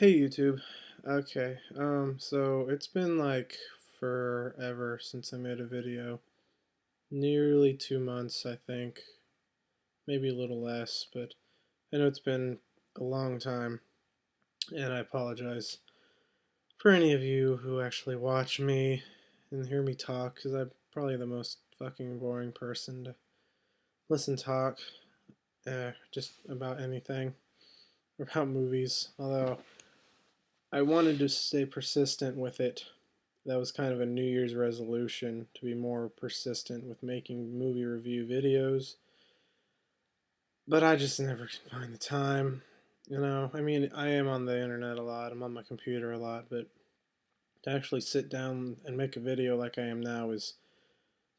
Hey YouTube. Okay, so it's been like forever since I made a video. Nearly 2 months, I think. Maybe a little less, but I know it's been a long time, and I apologize for any of you who actually watch me and hear me talk, because I'm probably the most fucking boring person to listen talk, just about anything, about movies, although I wanted to stay persistent with it. That was kind of a New Year's resolution to be more persistent with making movie review videos. But I just never can find the time. I mean, I am on the internet a lot, I'm on my computer a lot, but to actually sit down and make a video like I am now is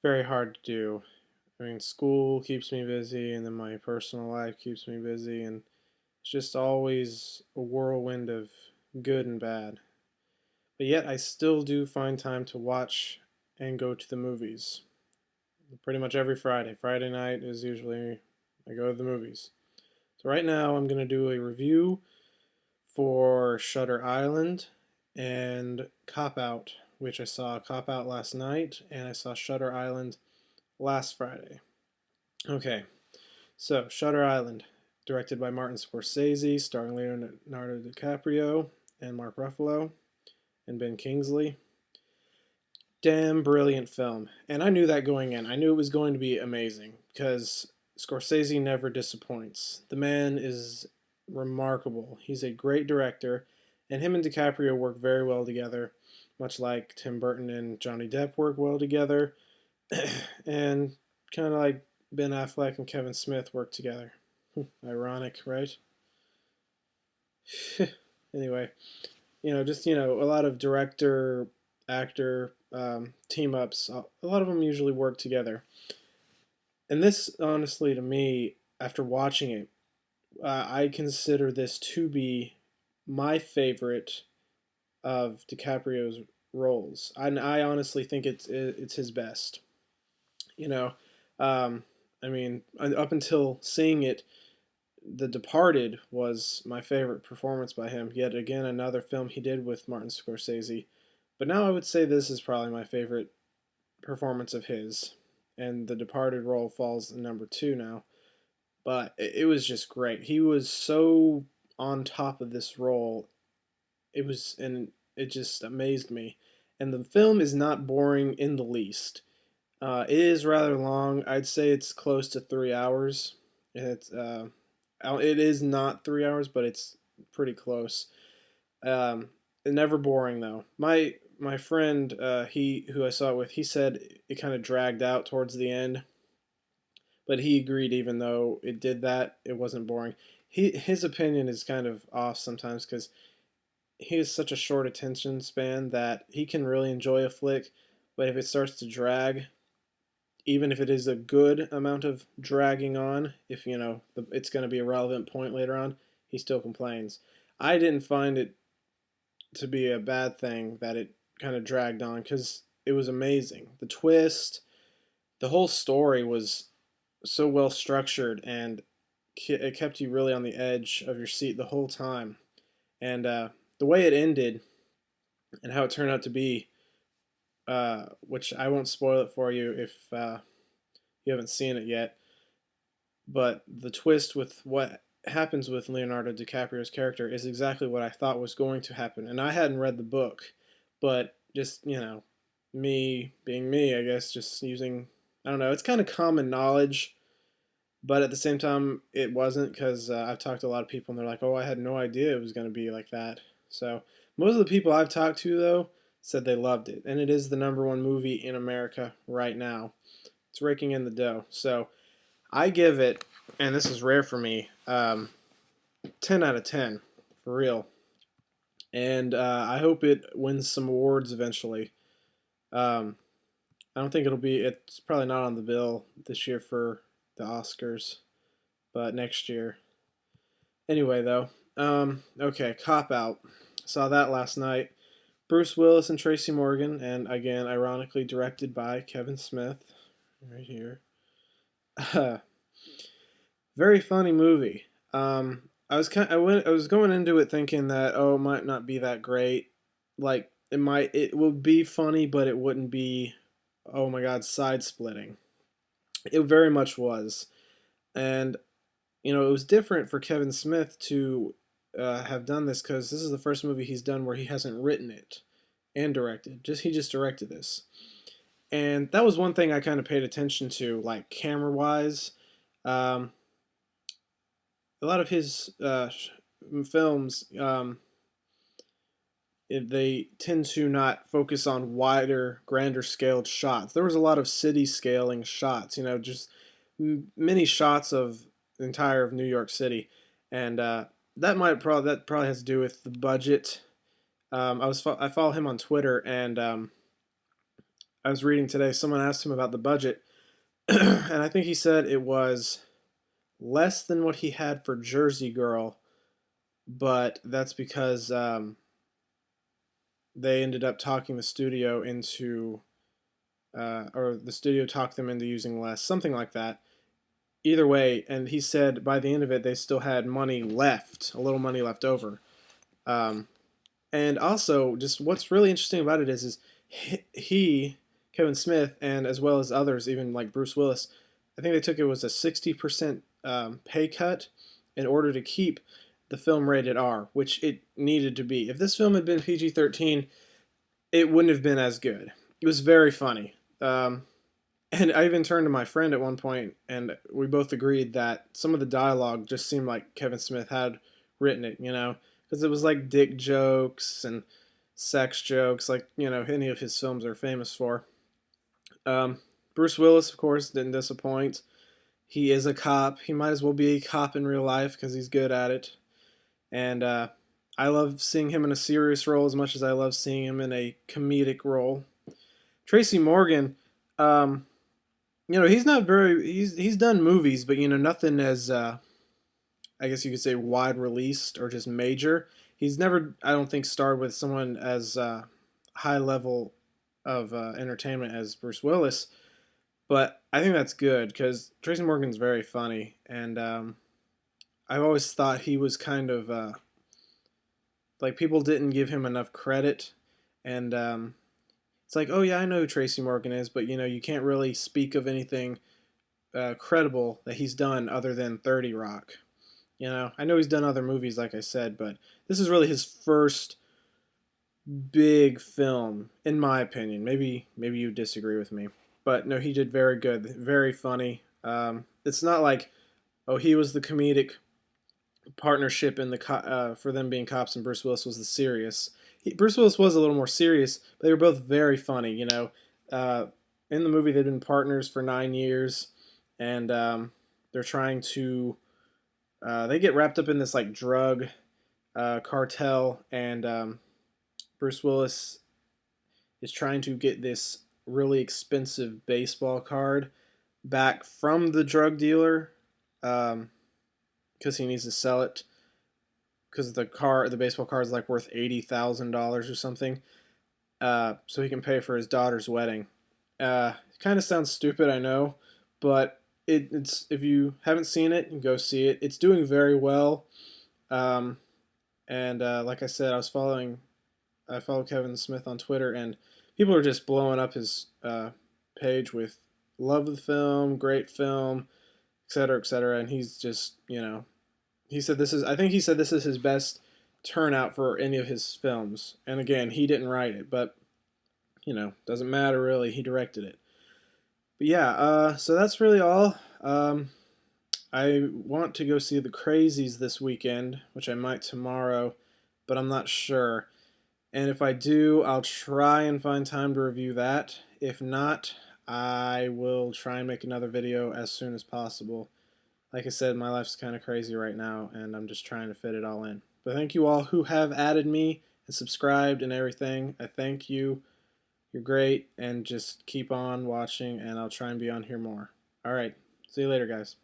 very hard to do. I mean, school keeps me busy, and then my personal life keeps me busy, and it's just always a whirlwind of good and bad. But yet, I still do find time to watch and go to the movies. Pretty much every Friday. Friday night is usually I go to the movies. So right now I'm going to do a review for Shutter Island and Cop Out, which I saw Cop Out last night, and I saw Shutter Island last Friday. Okay, so Shutter Island, directed by Martin Scorsese, starring Leonardo DiCaprio and Mark Ruffalo and Ben Kingsley. Damn brilliant film. And I knew that going in. I knew it was going to be amazing because Scorsese never disappoints. The man is remarkable. He's a great director, and him and DiCaprio work very well together, much like Tim Burton and Johnny Depp work well together, and kind of like Ben Affleck and Kevin Smith work together. Ironic, right? Anyway, a lot of director actor team ups. A lot of them usually work together, and this, honestly, to me, after watching it, I consider this to be my favorite of DiCaprio's roles. I honestly think it's his best. You know, um, I mean, up until seeing it, The Departed was my favorite performance by him. Yet again, another film he did with Martin Scorsese. But now I would say this is probably my favorite performance of his. And The Departed role falls in number two now. But it was just great. He was so on top of this role. And it just amazed me. And the film is not boring in the least. It is rather long. I'd say it's close to 3 hours. It is not 3 hours, but it's pretty close. Um, Never boring though. My friend, he who I saw it with, he said it kind of dragged out towards the end, but he agreed. Even though it did that, it wasn't boring. His opinion is kind of off sometimes because he has such a short attention span that he can really enjoy a flick, but if it starts to drag, even if it is a good amount of dragging on, if it's going to be a relevant point later on, he still complains. I didn't find it to be a bad thing that it kind of dragged on because it was amazing. The twist, the whole story was so well structured, and it kept you really on the edge of your seat the whole time. And the way it ended and how it turned out to be, which I won't spoil it for you if you haven't seen it yet, but the twist with what happens with Leonardo DiCaprio's character is exactly what I thought was going to happen. And I hadn't read the book, but just, me being me, I guess, just using, I don't know, it's kind of common knowledge, but at the same time, it wasn't because I've talked to a lot of people and they're like, oh, I had no idea it was going to be like that. So most of the people I've talked to, though, said they loved it. And it is the number one movie in America right now. It's raking in the dough. So I give it, and this is rare for me, 10 out of 10, for real. And I hope it wins some awards eventually. Um, I don't think it's probably not on the bill this year for the Oscars, but next year. Anyway, though, okay, Cop Out. Saw that last night. Bruce Willis and Tracy Morgan, and again, ironically, directed by Kevin Smith, right here. Very funny movie. I was going into it thinking that, oh, it might not be that great. Like it would be funny, but it wouldn't be, oh my god, side splitting. It very much was. And it was different for Kevin Smith to have done this, because this is the first movie he's done where he hasn't written it and directed. He just directed this, and that was one thing I kind of paid attention to, like camera wise. Um, a lot of his films, they tend to not focus on wider, grander scaled shots. There was a lot of city scaling shots, just many shots of the entire of New York City, and that probably has to do with the budget. I follow him on Twitter, and I was reading today. Someone asked him about the budget, and I think he said it was less than what he had for Jersey Girl, but that's because they ended up talking the studio into, or the studio talked them into using less, something like that. Either way, and he said by the end of it, they still had money left, a little money left over. Um, and also, just what's really interesting about it is he, Kevin Smith, and as well as others, even like Bruce Willis, I think they took it was a 60% pay cut in order to keep the film rated R, which it needed to be. If this film had been PG-13, it wouldn't have been as good. It was very funny. And I even turned to my friend at one point, and we both agreed that some of the dialogue just seemed like Kevin Smith had written it, because it was like dick jokes and sex jokes, like, any of his films are famous for. Um, Bruce Willis, of course, didn't disappoint. He is a cop. He might as well be a cop in real life because he's good at it. And I love seeing him in a serious role as much as I love seeing him in a comedic role. Tracy Morgan, um, he's not very. He's done movies, but nothing as I guess you could say wide released or just major. He's never, I don't think, starred with someone as high level of entertainment as Bruce Willis. But I think that's good because Tracy Morgan's very funny, and I've always thought he was kind of like people didn't give him enough credit, and it's like, oh yeah, I know who Tracy Morgan is, but you can't really speak of anything credible that he's done other than 30 Rock. I know he's done other movies, like I said, but this is really his first big film, in my opinion. Maybe you disagree with me, but no, he did very good, very funny. It's not like, oh, he was the comedic partnership in for them being cops, and Bruce Willis was the serious. Bruce Willis was a little more serious, but they were both very funny. In the movie, they've been partners for 9 years, and they're trying to. They get wrapped up in this like drug cartel, and Bruce Willis is trying to get this really expensive baseball card back from the drug dealer, because he needs to sell it, because the baseball card is like worth $80,000 or something, so he can pay for his daughter's wedding. It kind of sounds stupid, I know, but it's if you haven't seen it, go see it. It's doing very well, um, and like I said, I follow Kevin Smith on Twitter, and people are just blowing up his page with love the film, great film, etc., etc. And he's just, he said this is, I think he said this is his best turnout for any of his films. And again, he didn't write it, but doesn't matter really. He directed it. But yeah, so that's really all. I want to go see The Crazies this weekend, which I might tomorrow, but I'm not sure. And if I do, I'll try and find time to review that. If not, I will try and make another video as soon as possible. Like I said, my life's kind of crazy right now, and I'm just trying to fit it all in. But thank you all who have added me and subscribed and everything. I thank you. You're great, and just keep on watching, and I'll try and be on here more. All right. See you later, guys.